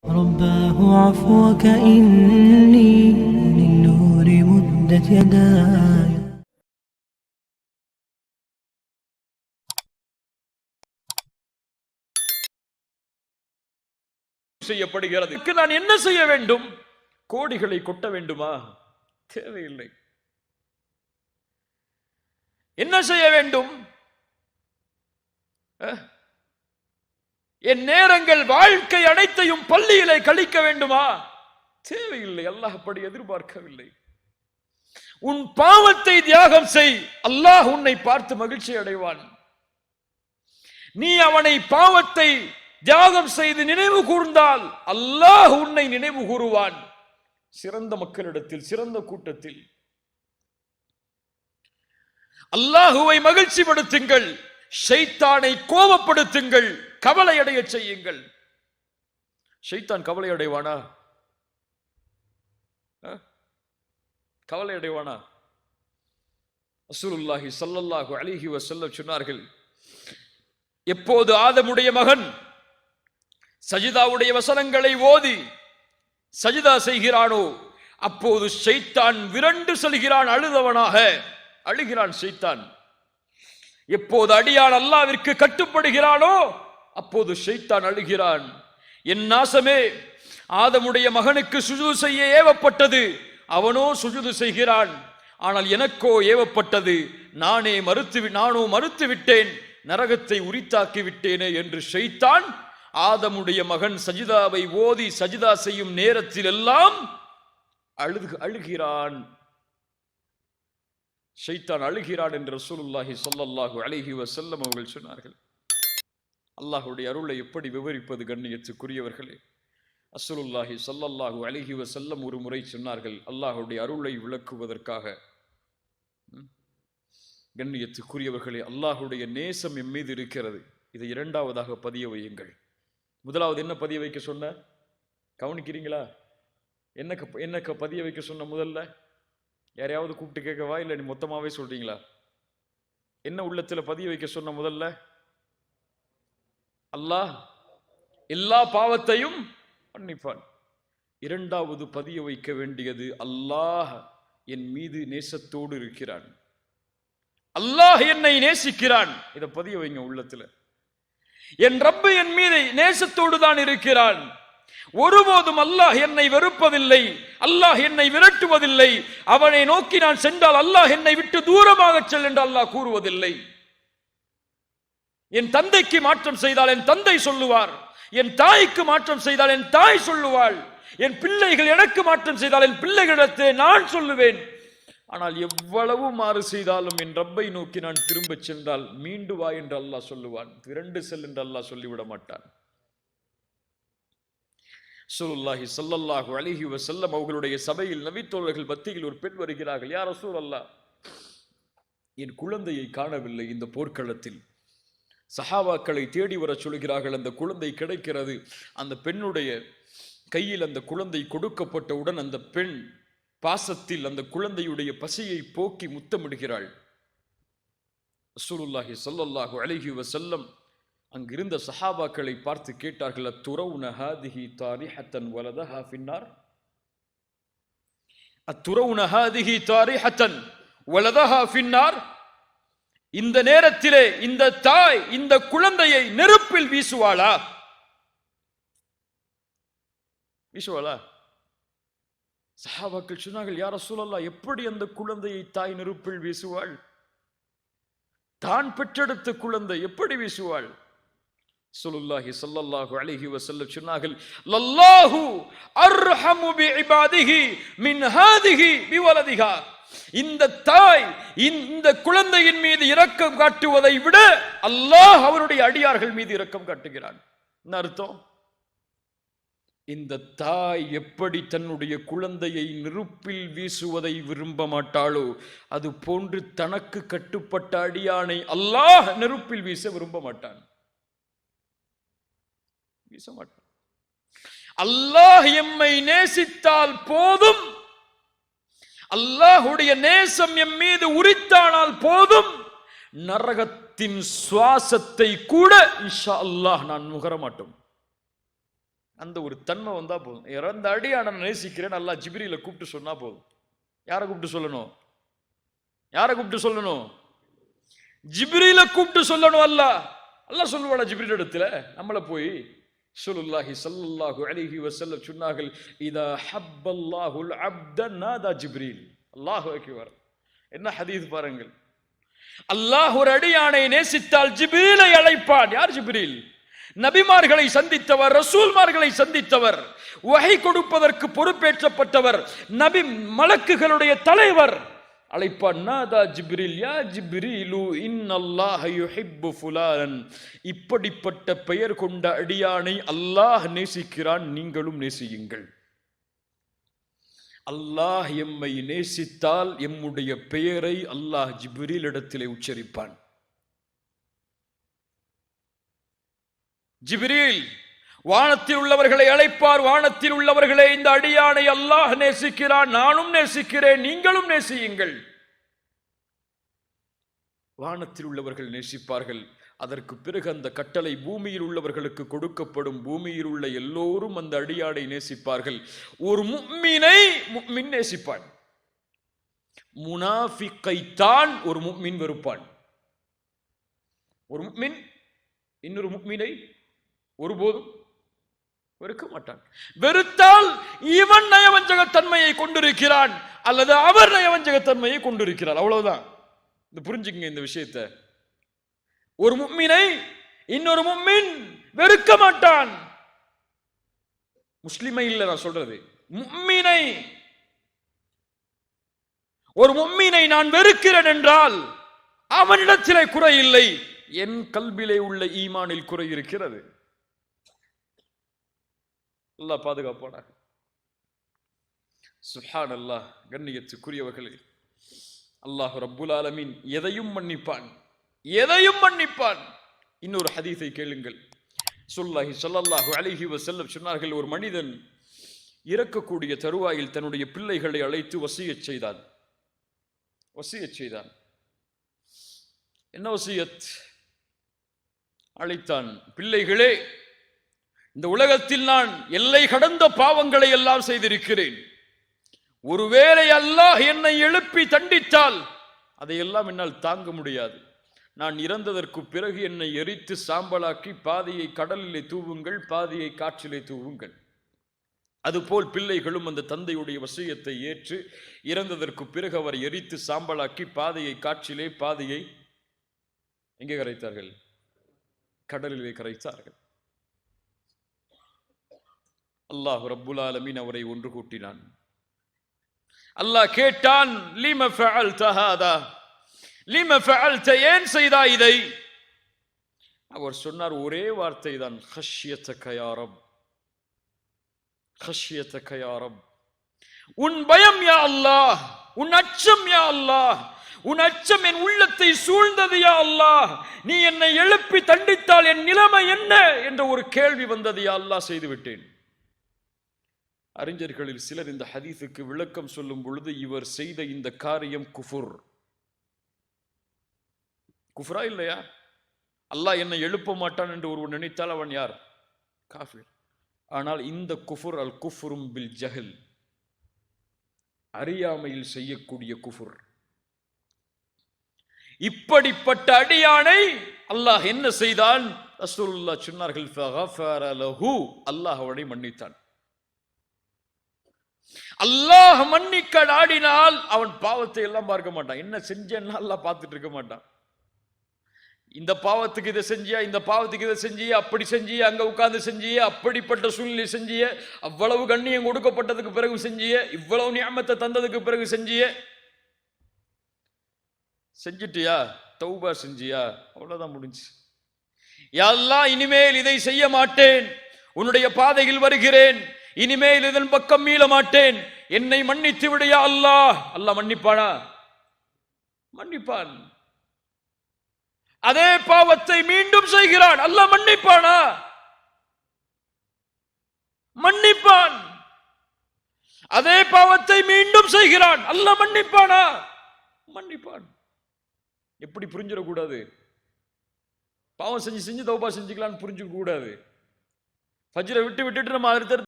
رباه عفوك إني للنور مدت يداي. செய்யப்படுகிறது. நான் என்ன செய்ய வேண்டும்? கோடிகளை கொட்ட வேண்டுமா? தேவையில்லை. என்ன செய்ய வேண்டும்? என் நேரங்கள் வாழ்க்கை அனைத்தையும் பள்ளியிலே கழிக்க வேண்டுமா? தேவையில்லை. அல்லாஹ் அப்படி எதிர்பார்க்கவில்லை. உன் பாவத்தை தியாகம் செய், அல்லாஹ் உன்னை பார்த்து மகிழ்ச்சி அடைவான். நீ அவனை பாவத்தை தியாகம் செய்து நினைவு கூர்ந்தால் அல்லாஹ் உன்னை நினைவு கூறுவான். சிறந்த மக்களிடத்தில், சிறந்த கூட்டத்தில். அல்லாஹுவை மகிழ்ச்சிப்படுத்துங்கள், ஷைத்தானை கோபப்படுத்துங்கள், கவலை அடைய செய்யுங்கள். ஷைத்தான் கவலை அடைவானா? கவலை அடைவானா? ரசூலுல்லாஹி ஸல்லல்லாஹு அலைஹி வஸல்லம் சொன்னார்கள், எப்போது ஆதமுடைய மகன் சஜிதாவுடைய வசனங்களை ஓதி சஜிதா செய்கிறானோ அப்போது ஷைத்தான் விரண்டு செல்கிறான், அழுதவனாக அழுகிறான் ஷைத்தான். எப்போது அடியான் அல்லாஹ்விற்கு கட்டுப்படுகிறானோ அப்போது ஷைத்தான் அழுகிறான். என் நாசமே, ஆதமுடைய மகனுக்கு சுஜூது செய்ய ஏவப்பட்டது, அவனோ சுஜூது செய்கிறான். ஆனால் எனக்கோ ஏவப்பட்டது, நானோ மறுத்து விட்டேன், நரகத்தை உரித்தாக்கி விட்டேனே என்று ஷைத்தான் ஆதமுடைய மகன் சஜிதாவை ஓதி சஜிதா செய்யும் நேரத்தில் எல்லாம் அழுகிறான். ஷைத்தான் அழுகிறான் என்று ரசூலுல்லாஹி ஸல்லல்லாஹு அலைஹி வஸல்லம் அவர்கள் சொன்னார்கள். அல்லாஹ்வுடைய அருளை எப்படி விவரிப்பது கண்ணியத்துக்குரியவர்களே? ரசூலுல்லாஹி ஸல்லல்லாஹு அலைஹி வஸல்லம் ஒரு முறை சொன்னார்கள், அல்லாஹ்வுடைய அருளை விளக்குவதற்காக. கண்ணியத்துக்குரியவர்களே, அல்லாஹ்வுடைய நேசம் எம் மீது இருக்கிறது. இதை இரண்டாவதாக பதிய வையுங்கள். முதலாவது என்ன பதிய வைக்க சொன்ன? கவனிக்கிறீங்களா? என்ன பதிய வைக்க சொன்ன? முதல்ல யாரையாவது கூப்பிட்டு கேட்கவா, இல்லை நீ மொத்தமாவே சொல்றீங்களா? என்ன உள்ளத்துல பதிய வைக்க சொன்ன? முதல்ல அல்லாஹ் எல்லா பாவத்தையும் மன்னிப்பான். இரண்டாவது பதிய வைக்க வேண்டியது, அல்லாஹ் என் மீது நேசத்தோடு இருக்கிறான், அல்லாஹ் என்னை நேசிக்கிறான். இதை பதிய வைங்க உள்ளத்துல. என் ரப்பு என் மீது நேசத்தோடு தான் இருக்கிறான். ஒருபோதும் அல்லாஹ் என்னை வெறுப்பதில்லை, அல்லாஹ் என்னை விரட்டுவதில்லை. அவனை நோக்கி நான் சென்றால் அல்லாஹ் என்னை விட்டு தூரமாக செல் என்று அல்லாஹ் கூறுவதில்லை. என் தந்தைக்கு மாற்றம் செய்தால் என் தந்தை சொல்லுவார், என் தாய்க்கு மாற்றம் செய்தால் என் தாய் சொல்லுவாள், என் பிள்ளைகள் எனக்கு மாற்றம் செய்தால் என் பிள்ளைகளிடத்தை நான் சொல்லுவேன். ஆனால் எவ்வளவு மாறு செய்தாலும் என் ரப்பை நோக்கி நான் திரும்ப சென்றால் மீண்டு வா என்று அல்லாஹ் சொல்லுவான், விரண்டு செல் என்று அல்லாஹ் சொல்லிவிட மாட்டான். ரசூலுல்லாஹி ஸல்லல்லாஹு அலைஹி வஸல்லம் அவர்களுடைய சபையில் நபித்தோழர்கள் மத்தியில் ஒரு பெண் வருகிறார்கள். யா ரசூலல்லாஹ், என் குழந்தையை காணவில்லை இந்த போர்க்களத்தில். சஹாபாக்களை தேடி வர சொல்கிறார்கள். அந்த குழந்தை கிடைக்கிறது. அந்த பெண்ணுடைய கையில் அந்த குழந்தை கொடுக்கப்பட்டவுடன் அந்த பெண் பாசத்தில் அந்த குழந்தையுடைய பசியை போக்கி முத்தமிடுகிறாள். ரசூலுல்லாஹி ஸல்லல்லாஹு அலைஹி வஸல்லம் அங்கிருந்த சஹாபாக்களை பார்த்து கேட்டார்கள், அத்துரவுன ஹாதிஹி தாரிஹத்தன் வலதஹா ஃபின்னார், அத்துரவுன ஹாதிஹி தாரிஹத்தன் வலதஹா ஃபின்னார். இந்த நேரத்திலே இந்த தாய் இந்த குழந்தையை நெருப்பில் வீசுவாளா? வீசுவாளா? சஹாபாக்கள் சொன்னார்கள், யா ரசூலல்லாஹ், எப்படி அந்த குழந்தையை தாய் நெருப்பில் வீசுவாள்? தான் பெற்றெடுத்த குழந்தை எப்படி வீசுவாள்? ரசூலுல்லாஹி ஸல்லல்லாஹு அலைஹி வஸல்லம் சொன்னார்கள், லல்லாஹு அர்ஹமு பிஇபாதிஹி மின் ஹாதிஹி பிவலதிஹா. இந்த தாய் இந்த குழந்தையின் மீது இரக்கம் காட்டுவதை விட அல்லாஹ் அவருடைய அடியார்கள் மீது இரக்கம் காட்டுகிறான். என்ன அர்த்தம்? இந்த தாய் எப்படி தன்னுடைய குழந்தையை நெருப்பில் வீசுவதை விரும்ப மாட்டாளோ அது போன்று தனக்கு கட்டுப்பட்ட அடியானை அல்லாஹ் நெருப்பில் வீச விரும்ப மாட்டான், வீச மாட்டான். அல்லாஹ் எம்மை நேசித்தால் போதும், அல்லாஹுடைய நேசம் எம் மீது உரித்தானால் போதும், நரகத்தின் சுவாசத்தை கூட இன்ஷா அல்லாஹ் நான் நுகர மாட்டோம். அந்த ஒரு தன்மை வந்தா போதும். இறந்த அடியான நேசிக்கிறேன் அல்லாஹ் ஜிப்ரீல கூப்பிட்டு சொன்னா போதும். யாரை கூப்பிட்டு சொல்லணும்? யாரை கூப்பிட்டு சொல்லணும்? ஜிப்ரீல கூப்பிட்டு சொல்லணும். அல்லாஹ் சொல்லுவானா ஜிப்ரீல் இடத்துல? நம்மள போய் ரசூலுல்லாஹி ஸல்லல்லாஹு அலைஹி வஸல்லம் சொன்னார்கள், இதா ஹப்பல்லாஹுல் அப்த நாதா ஜிப்ரீல். அல்லாஹு அக்பர். என்ன ஹதீஸ் பாருங்கள். அல்லாஹ் ஒரு அடியானை நேசித்தால் ஜிப்ரீலை அழைப்பான். யார் ஜிப்ரீல்? நபிமார்களை சந்தித்தவர், ரசூல்மார்களை சந்தித்தவர், வஹி கொடுப்பதற்கு பொறுப்பேற்றப்பட்டவர், நபி மலக்குகளுடைய தலைவர் அழைப்பான். நாதா ஜிப்ரீல், யா ஜிப்ரீலு இன்னல்லாஹ யுஹிப்பு ஃபுலான். இப்படிப்பட்ட பெயர் கொண்ட அடியானை அல்லாஹ் நேசிக்கிறான், நீங்களும் நேசியுங்கள். அல்லாஹ் எம்மை நேசித்தால் எம்முடைய பெயரை அல்லாஹ் ஜிப்ரீல் இடத்திலே உச்சரிப்பான். ஜிப்ரீல் வானத்தில் உள்ளவர்களை அழைப்பார். வானத்தில் உள்ளவர்களே, இந்த அடியானை அல்லாஹ் நேசிக்கிறான், நானும் நேசிக்கிறேன், நீங்களும் நேசியுங்கள். வானத்தில் உள்ளவர்கள் நேசிப்பார்கள். அதற்கு பிறகு அந்த கட்டளை பூமியில் உள்ளவர்களுக்கு கொடுக்கப்படும். பூமியில் உள்ள எல்லோரும் அந்த அடியானை நேசிப்பார்கள். ஒரு முஃமின் நேசிப்பான். முனாஃபிக்கைத்தான் ஒரு முஃமின் வெறுப்பான். ஒரு முஃமின் இன்னொரு முஃமினை ஒருபோதும் வெறுக்க மாட்டான். வெறுத்தால் இவன் நயவஞ்சகத்தன்மையை கொண்டிருக்கிறான் அல்லது அவர் நயவஞ்சகத்தன்மையை கொண்டிருக்கிறார். அவ்வளவுதான். புரிஞ்சுக்குங்க இந்த விஷயத்தை. ஒரு முஃமினை இன்னொரு முஃமின் வெறுக்க மாட்டான். முஸ்லிமை இல்ல நான் சொல்றது, முஃமினை. ஒரு முஃமினை நான் வெறுக்கிறேன் என்றால் அவனிடத்திலே குறை இல்லை, என் கல்விலே உள்ள ஈமானில் குறை இருக்கிறது. அல்லாஹ் பாதுகாப்பானாக. சுப்ஹானல்லாஹ். கண்ணியத்துக்குரியவர்களே, அல்லாஹ் ரப்புல் ஆலமீன் எதையும் மன்னிப்பான், எதையும் மன்னிப்பான். இன்னொரு ஹதீஸை கேளுங்கள். ரசூலுல்லாஹி ஸல்லல்லாஹு அலைஹி வஸல்லம் சொன்னார்கள், ஒரு மனிதன் இறக்கக்கூடிய தருவாயில் தன்னுடைய பிள்ளைகளை அழைத்து வசியத் செய்தான். என்ன வசியத்? அழைத்தான், பிள்ளைகளே, இந்த உலகத்தில் நான் எல்லை கடந்த பாவங்களை எல்லாம் செய்திருக்கிறேன். ஒருவேளை அல்லாஹ் என்னை எழுப்பி தண்டித்தால் அதையெல்லாம் என்னால் தாங்க முடியாது. நான் இறந்ததற்கு பிறகு என்னை எரித்து சாம்பலாக்கி பாதியை கடலிலே தூவுங்கள், பாதியை காற்றிலே தூவுங்கள். அதுபோல் பிள்ளைகளும் அந்த தந்தையுடைய வசியத்தை ஏற்று இறந்ததற்கு பிறகு அவர் எரித்து சாம்பலாக்கி பாதியை காற்றிலே, பாதியை எங்கே கரைத்தார்கள்? கடலிலே கரைத்தார்கள். அல்லாஹ் ரப்புல் ஆலமீன் அவரை ஒன்று கூட்டினான். அல்லாஹ் கேட்டான், லிம ஃபஅல்த ஹாதா, லிம ஃபஅல்த, ஏன் செய்தாய் இதை? அவர் சொன்னார் ஒரே வார்த்தை தான், ஹஷ்யதக யா ரப், ஹஷ்யதக யா ரப். உன் பயம் யா அல்லாஹ், உன் அச்சம் யா அல்லாஹ், உன் அச்சம் என் உள்ளத்தை சூழ்ந்தது யா அல்லாஹ். நீ என்னை எழுப்பி தண்டித்தால் என் நிலைமை என்ன என்ற ஒரு கேள்வி வந்தது யா அல்லாஹ், செய்து விட்டேன். அறிஞர்களில் சிலர் இந்த ஹதீஸுக்கு விளக்கம் சொல்லும் பொழுது, இவர் செய்த இந்த காரியம் குஃபுர். குஃபுரா இல்லையா? அல்லாஹ் என்னை எழுப்ப மாட்டான் என்று ஒருவர் நினைத்தால் அவன் யார்? காஃபிர். ஆனால் இந்த குஃபுர் அல் குஃபுரும் பில் ஜஹல், அறியாமையில் செய்யக்கூடிய குஃபுர். இப்படிப்பட்ட அடியானை அல்லாஹ் என்ன செய்தான்? ரசூலுல்லாஹ் சொன்னார்கள், ஃபகஃபர லஹு, அல்லாஹ் அவனை மன்னித்தான். அல்லாஹ் மன்னிக்க நாடினால் அவன் பாவத்தை எல்லாம் பார்க்க மாட்டான். என்ன செஞ்சேன்னா அல்லாஹ் பார்த்துட்டு இருக்க மாட்டான். இந்த பாவத்துக்கு இதை செஞ்சியா, இந்த பாவத்துக்கு இதை செஞ்சிய, அப்படி செஞ்சிய, அங்க உட்கார்ந்து செஞ்சிய, அப்படிப்பட்ட சூழ்நிலை செஞ்சிய, அவ்வளவு கண்ணியம் கொடுக்கப்பட்டதுக்கு பிறகு செஞ்சிய, இவ்வளவு நியமத்தை தந்ததுக்கு பிறகு செஞ்சிய, செஞ்சிட்டியா, தௌபா செஞ்சியா, அவ்வளவுதான் முடிஞ்சு. யா அல்லாஹ், இனிமேல் இதை செய்ய மாட்டேன், உன்னுடைய பாதையில் வருகிறேன், இனிமேல் இதன் பக்கம் மீள மாட்டேன், என்னை மன்னித்து விடையா அல்லாஹ். அல்லாஹ் மன்னிப்பானா? மன்னிப்பான். அதே பாவத்தை மீண்டும் செய்கிறான், அல்லாஹ் மன்னிப்பானா? மன்னிப்பான். அதே பாவத்தை மீண்டும் செய்கிறான், அல்லாஹ் மன்னிப்பானா? மன்னிப்பான். எப்படி புரிஞ்சிடக்கூடாது? பாவம் செஞ்சு செஞ்சு தௌபா செஞ்சுக்கலான்னு புரிஞ்சுக்க கூடாது. ஃபஜ்ரை விட்டுட்டு நம்ம அடுத்தடுத்து